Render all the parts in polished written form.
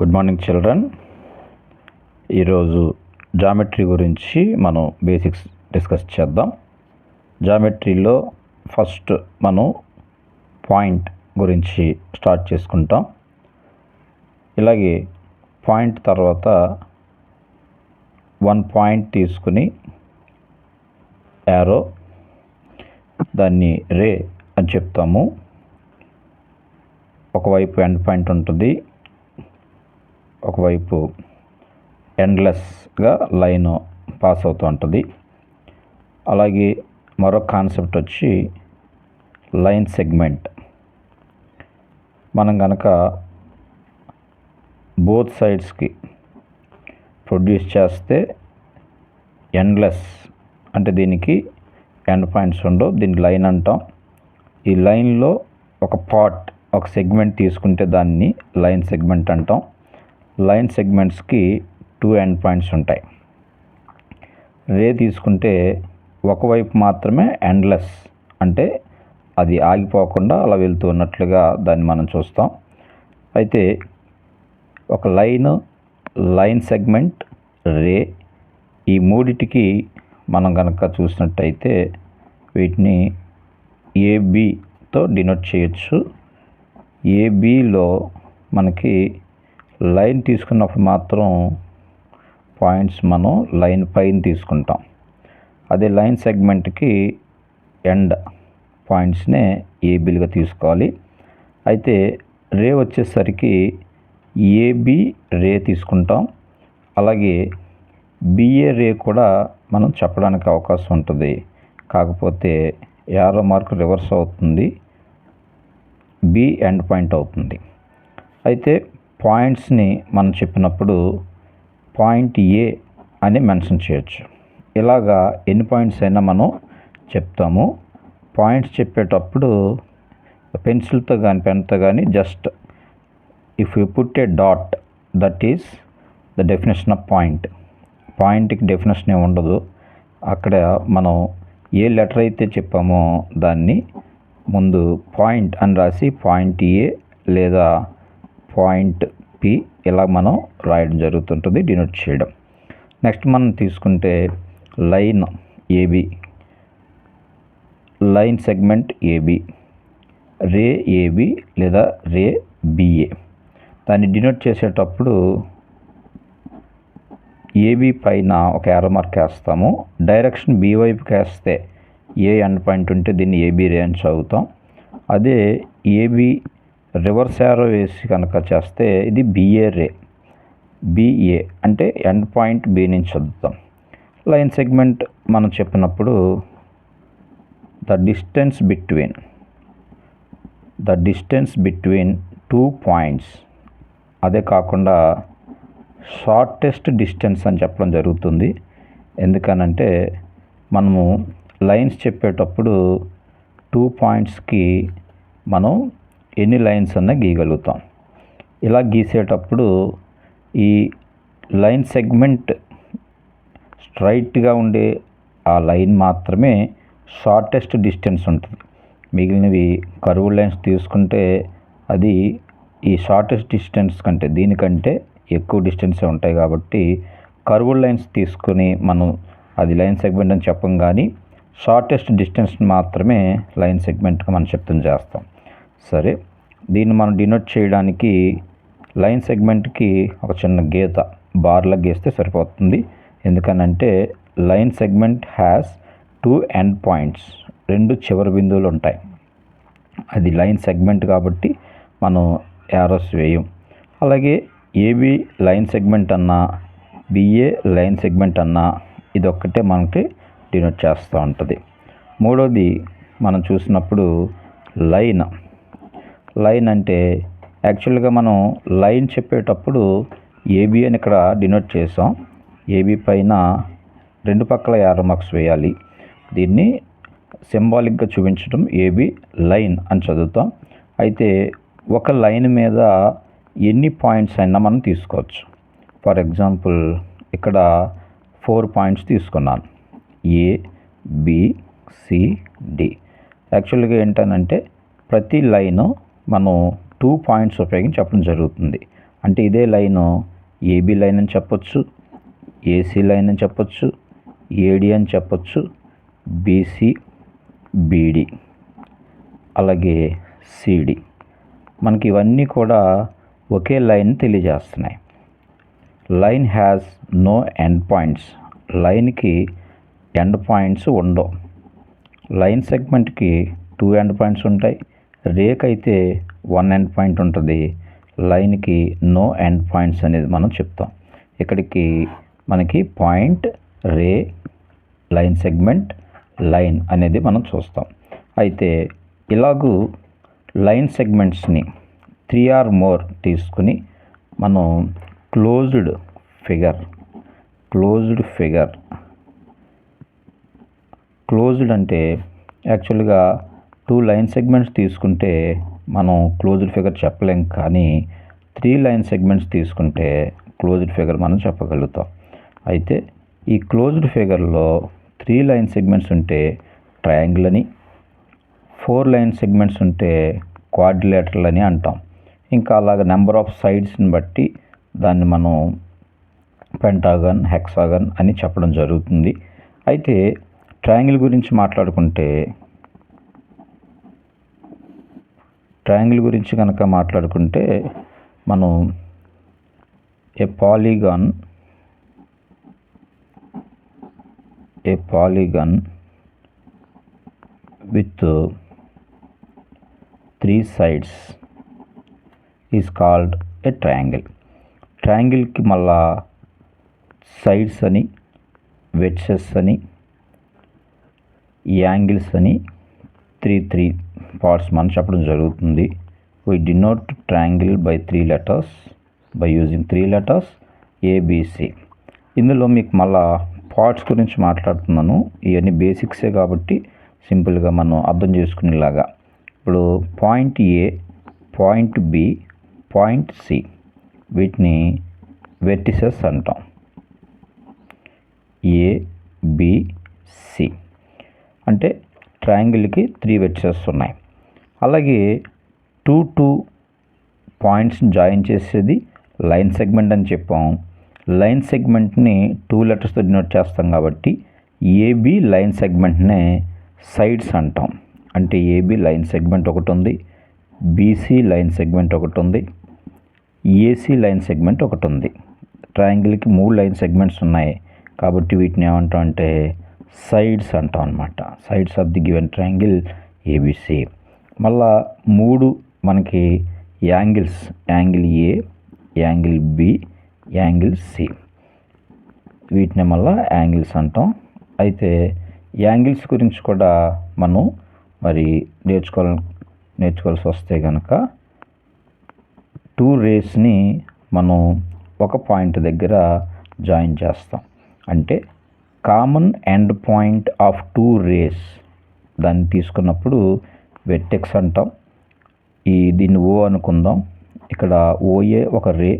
Good morning children. ఈరోజు geometry గురించి మనం బేసిక్స్ డిస్కస్ చేద్దాం. జామెట్రీలో ఫస్ట్ మనం పాయింట్ గురించి స్టార్ట్ చేసుకుంటాం. ఇలాగే పాయింట్ తర్వాత వన్ పాయింట్ తీసుకుని యారో, దాన్ని రే అని చెప్తాము. ఒకవైపు ఎండ్ పాయింట్ ఉంటుంది, ఒకవైపు ఎండ్లెస్గా లైన్ పాస్ అవుతూ ఉంటుంది. అలాగే మరొక కాన్సెప్ట్ వచ్చి లైన్ సెగ్మెంట్. మనం కనుక బోత్ సైడ్స్కి ప్రొడ్యూస్ చేస్తే ఎండ్లెస్ అంటే దీనికి ఎండ్ పాయింట్స్ ఉండవు, దీనికి లైన్ అంటాం. ఈ లైన్లో ఒక పార్ట్, ఒక సెగ్మెంట్ తీసుకుంటే దాన్ని లైన్ సెగ్మెంట్ అంటాం. లైన్ సెగ్మెంట్స్కి 2 ఎండ్ పాయింట్స్ ఉంటాయి. రే తీసుకుంటే ఒకవైపు మాత్రమే ఎండ్లెస్, అంటే అది ఆగిపోకుండా అలా వెళ్తూ ఉన్నట్లుగా దాన్ని మనం చూస్తాం. అయితే ఒక లైన్ సెగ్మెంట్, రే, ఈ మూడిటికి మనం కనుక చూసినట్టయితే వీటిని ఏబితో డినోట్ చేయొచ్చు. ఏబిలో మనకి లైన్ తీసుకున్నప్పుడు మాత్రం పాయింట్స్ మనం లైన్ పైన తీసుకుంటాం. అదే లైన్ సెగ్మెంట్కి ఎండ్ పాయింట్స్నే ఏబీలుగా తీసుకోవాలి. అయితే రే వచ్చేసరికి ఏబి రే తీసుకుంటాం. అలాగే బిఏ రే కూడా మనం చెప్పడానికి అవకాశం ఉంటుంది. కాకపోతే యారో మార్క్ రివర్స్ అవుతుంది, బి ఎండ్ పాయింట్ అవుతుంది. అయితే పాయింట్స్ని మనం చెప్పినప్పుడు పాయింట్ ఏ అని మెన్షన్ చేయొచ్చు. ఇలాగా ఎన్ని పాయింట్స్ అయినా మనం చెప్తాము. పాయింట్స్ చెప్పేటప్పుడు పెన్సిల్తో కానీ పెన్తో కానీ just if you put A dot, that is the definition of point. పాయింట్కి డెఫినేషన్ ఏమి ఉండదు. అక్కడ మనం ఏ లెటర్ అయితే చెప్పామో దాన్ని ముందు పాయింట్ అని రాసి పాయింట్ ఏ లేదా పాయింట్ పి ఇలా మనం రాయడం జరుగుతుంటుంది, డినోట్ చేయడం. నెక్స్ట్ మనం తీసుకుంటే line AB, line segment AB, ray AB లేదా రే బిఏ. దాన్ని డినోట్ చేసేటప్పుడు ఏబి పైన ఒక యారో మార్క్ వేస్తాము. డైరెక్షన్ బి వైపుకి వేస్తే ఏ ఎండ్ పాయింట్ ఉంటే దీన్ని ఏబి రే అని చదువుతాం. అదే ఏబి రివర్స్ యారో వేసి కనుక చేస్తే ఇది బిఏ రే, బిఏ అంటే ఎండ్ పాయింట్ బి నుంచి చదువుతాం. లైన్ సెగ్మెంట్ మనం చెప్పినప్పుడు ద డిస్టెన్స్ బిట్వీన్ 2 పాయింట్స్, అదే కాకుండా షార్టెస్ట్ డిస్టెన్స్ అని చెప్పడం జరుగుతుంది. ఎందుకనంటే మనము లైన్స్ చెప్పేటప్పుడు 2 పాయింట్స్కి మనం ఎన్ని లైన్స్ అన్నా గీయగలుగుతాం. ఇలా గీసేటప్పుడు ఈ లైన్ సెగ్మెంట్ స్ట్రైట్గా ఉండే ఆ లైన్ మాత్రమే షార్టెస్ట్ డిస్టెన్స్ ఉంటుంది. మిగిలినవి కర్వ్ లైన్స్ తీసుకుంటే అది ఈ షార్టెస్ట్ డిస్టెన్స్ కంటే దీనికంటే ఎక్కువ డిస్టెన్సే ఉంటాయి. కాబట్టి కర్వ్ లైన్స్ తీసుకుని మనం అది లైన్ సెగ్మెంట్ అని చెప్పం, కానీ షార్టెస్ట్ డిస్టెన్స్ మాత్రమే లైన్ సెగ్మెంట్గా మనం చెప్తాం చేస్తాం. సరే, దీన్ని మనం డినోట్ చేయడానికి లైన్ సెగ్మెంట్కి ఒక చిన్న గీత బార్లా గీస్తే సరిపోతుంది. ఎందుకనంటే line segment has 2 end points, 2 చివరి బిందువులు ఉంటాయి. అది లైన్ సెగ్మెంట్ కాబట్టి మనం యారోస్ వేయం. అలాగే ఏబి లైన్ సెగ్మెంట్ అన్నా బిఏ లైన్ సెగ్మెంట్ అన్నా ఇదొక్కటే మనకి డినోట్ చేస్తూ ఉంటుంది. మూడోది మనం చూసినప్పుడు లైన్ అంటే యాక్చువల్గా మనం లైన్ చెప్పేటప్పుడు ఏబి అని ఇక్కడ డినోట్ చేసాం. ఏబి పైన 2 పక్కల యారో మార్క్స్ వేయాలి. దీన్ని సింబాలిక్గా చూపించడం ఏబి లైన్ అని చదువుతాం. అయితే ఒక లైన్ మీద ఎన్ని పాయింట్స్ అయినా మనం తీసుకోవచ్చు. ఫర్ ఎగ్జాంపుల్ ఇక్కడ 4 పాయింట్స్ తీసుకున్నాను, ఏ బి సి డి. యాక్చువల్గా ఏంటనంటే ప్రతి లైను మనం 2 పాయింట్స్ ఉపయోగించి చెప్పడం జరుగుతుంది. అంటే ఇదే లైను ఏబీ లైన్ అని చెప్పొచ్చు, ఏసీ లైన్ అని చెప్పొచ్చు, ఏడి అని చెప్పొచ్చు, బీసీ, బీడి, అలాగే సిడి. మనకి ఇవన్నీ కూడా ఒకే లైన్ తెలియజేస్తున్నాయి. Line has no end points. లైన్కి ఎండ్ పాయింట్స్ ఉండవు. లైన్ సెగ్మెంట్కి 2 ఎండ్ పాయింట్స్ ఉంటాయి. రేకి అయితే 1 ఎండ్ పాయింట్ ఉంటుంది. లైన్కి నో ఎండ్ పాయింట్స్ అనేది మనం చెప్తాం. ఇక్కడికి మనకి పాయింట్, రే, లైన్ సెగ్మెంట్, లైన్ అనేది మనం చూస్తాం. అయితే ఇలాగూ లైన్ సెగ్మెంట్స్ని 3 ఆర్ మోర్ తీసుకుని మనం క్లోజ్డ్ అంటే యాక్చువల్గా 2 లైన్ సెగ్మెంట్స్ తీసుకుంటే మనం క్లోజ్డ్ ఫిగర్ చెప్పలేం, కానీ 3 లైన్ సెగ్మెంట్స్ తీసుకుంటే క్లోజ్డ్ ఫిగర్ మనం చెప్పగలుగుతాం. అయితే ఈ క్లోజ్డ్ ఫిగర్లో 3 లైన్ సెగ్మెంట్స్ ఉంటే ట్రయాంగిల్ అని, 4 లైన్ సెగ్మెంట్స్ ఉంటే క్వాడ్రిలేటరల్ అని అంటాం. ఇంకా అలాగ నెంబర్ ఆఫ్ సైడ్స్ని బట్టి దాన్ని మనం పెంటాగన్, హెక్సాగన్ అని చెప్పడం జరుగుతుంది. అయితే ట్రయాంగిల్ గురించి కనుక మాట్లాడుకుంటే మనం a polygon with 3 sides is called a triangle. ట్రయాంగిల్కి మళ్ళా సైడ్స్ అని, వెడ్జెస్ అని, యాంగిల్స్ అని 3 పార్ట్స్ మనం చెప్పడం జరుగుతుంది. We denote triangle by 3 letters by using 3 letters ABC. ఇందులో మీకు మళ్ళా పార్ట్స్ గురించి మాట్లాడుతున్నాను. ఇవన్నీ బేసిక్సే కాబట్టి సింపుల్గా మనం అర్థం చేసుకునేలాగా. ఇప్పుడు పాయింట్ ఏ, పాయింట్ బి, పాయింట్ సి, వీటిని వెర్టిసెస్ అంటాం. ఏ, బి, సి అంటే ట్రయాంగిల్కి 3 వెర్టిసెస్ ఉన్నాయి. అలాగే 2 పాయింట్స్ జాయిన్ చేసేది లైన్ సెగ్మెంట్ అని చెప్పాం. లైన్ సెగ్మెంట్ని 2 లెటర్స్తో డినోట్ చేస్తాం కాబట్టి ఏబి లైన్ సెగ్మెంట్నే సైడ్స్ అంటాం. అంటే ఏబి లైన్ సెగ్మెంట్ ఒకటి ఉంది, బీసీ లైన్ సెగ్మెంట్ ఒకటి ఉంది, ఏసీ లైన్ సెగ్మెంట్ ఒకటి ఉంది. ట్రయాంగిల్కి 3 లైన్ సెగ్మెంట్స్ ఉన్నాయి కాబట్టి వీటిని ఏమంటాం అంటే సైడ్స్ అంటాం అన్నమాట. Sides of the given triangle ABC. మళ్ళా 3 మనకి angles, angle A, angle B, angle C, వీటిని మళ్ళీ యాంగిల్స్ అంటాం. అయితే యాంగిల్స్ గురించి కూడా మనం మరి నేర్చుకోవాల్సి వస్తే కనుక 2 రేస్ని మనం ఒక పాయింట్ దగ్గర జాయిన్ చేస్తాం. అంటే common end point of 2 rays దాన్ని తీసుకున్నప్పుడు వెర్టెక్స్ అంటాం. దీన్ని ఓ అనుకుందాం. ఇక్కడ ఓఏ ఒక రే,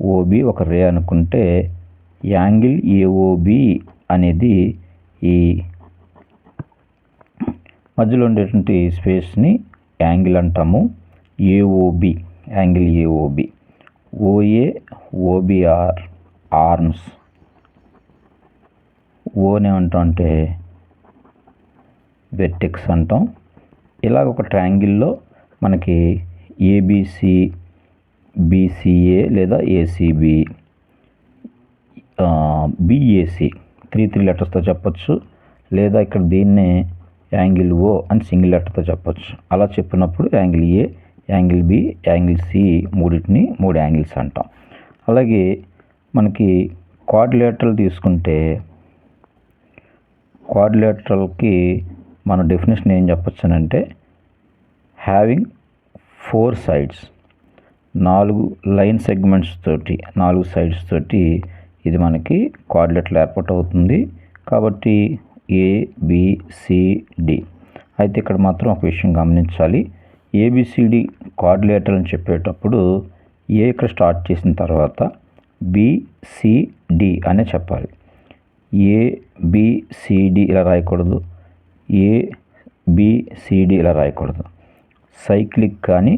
ఓబి ఒక రే అనుకుంటే యాంగిల్ ఏఓబి అనేది ఈ మధ్యలో ఉండేటువంటి స్పేస్ని యాంగిల్ అంటాము. AOB, angle AOB. OA, OB are arms. ఓనే అంటాం అంటే వెర్టెక్స్ అంటాం. ఇలాగ ఒక ట్రయాంగిల్లో మనకి ఏబిసి, బీసీఏ లేదా ఏసీబి, బిఏసి 3 లెటర్స్తో చెప్పచ్చు. లేదా ఇక్కడ దీన్నే యాంగిల్ ఓ అని సింగిల్ లెటర్తో చెప్పచ్చు. అలా చెప్పినప్పుడు angle A, angle B, angle C మూడింటిని 3 యాంగిల్స్ అంటాం. అలాగే మనకి క్వాడ్రిలేటరల్ తీసుకుంటే క్వాడ్రిలేటరల్కి మన డెఫినేషన్ ఏం చెప్పొచ్చానంటే హ్యావింగ్ 4 sides, 4 లైన్ సెగ్మెంట్స్ తోటి, 4 సైడ్స్ తోటి ఇది మనకి క్వాడ్రిలేటరల్ ఏర్పాటు అవుతుంది. కాబట్టి ఏబిసిడి. అయితే ఇక్కడ మాత్రం ఒక విషయం గమనించాలి. ఏబిసిడి క్వాడ్రిలేటరల్ అని చెప్పేటప్పుడు ఏ ఇక్కడ స్టార్ట్ చేసిన తర్వాత బిసిడి అనే చెప్పాలి. ఏబిసిడి ఇలా రాయకూడదు, ఏబిసిడి ఇలా రాయకూడదు. సైక్లిక్ కానీ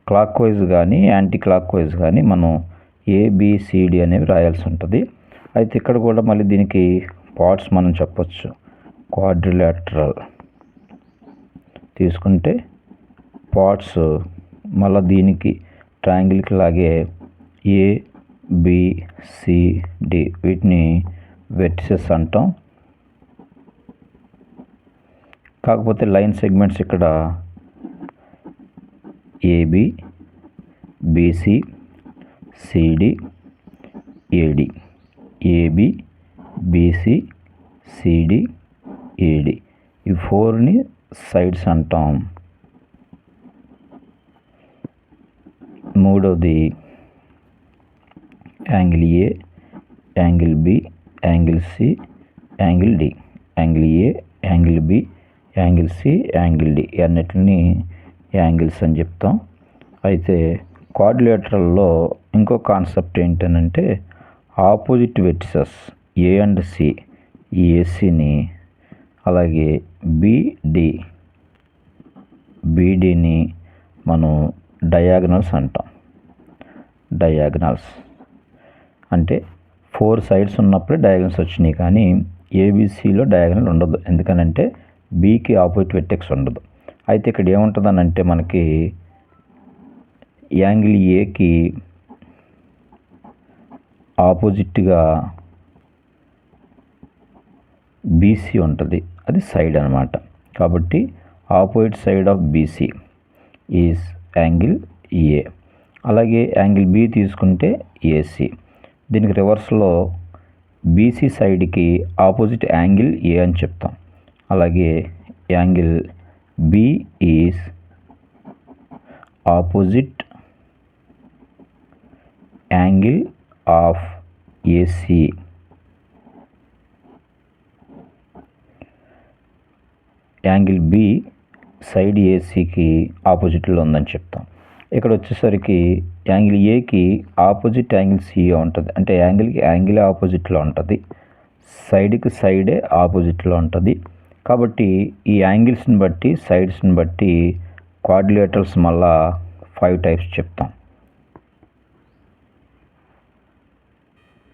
క్లాక్ వైజ్ కానీ యాంటీ క్లాక్ వైజ్ కానీ మనం ఏబిసిడి అనేవి రాయాల్సి ఉంటుంది. అయితే ఇక్కడ కూడా మళ్ళీ దీనికి పార్ట్స్ మనం చెప్పొచ్చు. క్వాడ్రిలేటరల్ తీసుకుంటే పార్ట్స్ మళ్ళీ దీనికి ట్రయాంగిల్కి లాగే ఏబిసిడి వీటిని వెర్టిసెస్ అంటాం. కాకపోతే లైన్ సెగ్మెంట్స్ ఇక్కడ AB, BC, CD, AD, AB, BC, CD, AD ఈ 4ని సైడ్స్ అంటాం. మూడవది angle A, angle B, angle C, angle D. Angle A, angle B, angle C, angle D అన్నిటిని యాంగిల్స్ అని చెప్తాం. అయితే క్వాడ్రిలేటరల్లో ఇంకో కాన్సెప్ట్ ఏంటనంటే opposite vertices A and C ఈ ఏసీని, అలాగే బీడీని మనం డయాగనల్స్ అంటాం. డయాగనల్స్ అంటే 4 సైడ్స్ ఉన్నప్పుడే డయాగనల్స్ వచ్చినాయి, కానీ ఏబిసిలో డయాగనల్ ఉండదు. ఎందుకనంటే బీకి ఆపోజిట్ వెర్టెక్స్ ఉండదు. అయితే ఇక్కడ ఏముంటుందనంటే మనకి యాంగిల్ ఏకి ఆపోజిట్గా బీసీ ఉంటుంది, అది సైడ్ అనమాట. కాబట్టి opposite side of BC is angle A. అలాగే యాంగిల్ బి తీసుకుంటే ఏసీ. దీనికి రివర్స్లో బీసీ సైడ్కి ఆపోజిట్ యాంగిల్ ఏ అని చెప్తాం. అలాగే angle B is opposite angle of AC. Angle B side ఏసీకి ఆపోజిట్లో ఉందని చెప్తాం. ఇక్కడ వచ్చేసరికి యాంగిల్ ఏకి ఆపోజిట్ యాంగిల్ సిఏ ఉంటుంది. అంటే యాంగిల్ ఆపోజిట్లో ఉంటుంది, సైడ్కి సైడే ఆపోజిట్లో ఉంటుంది. కాబట్టి ఈ యాంగిల్స్ని బట్టి సైడ్స్ని బట్టి క్వాడ్రిలేటరల్స్ మళ్ళా 5 టైప్స్ చెప్తాం.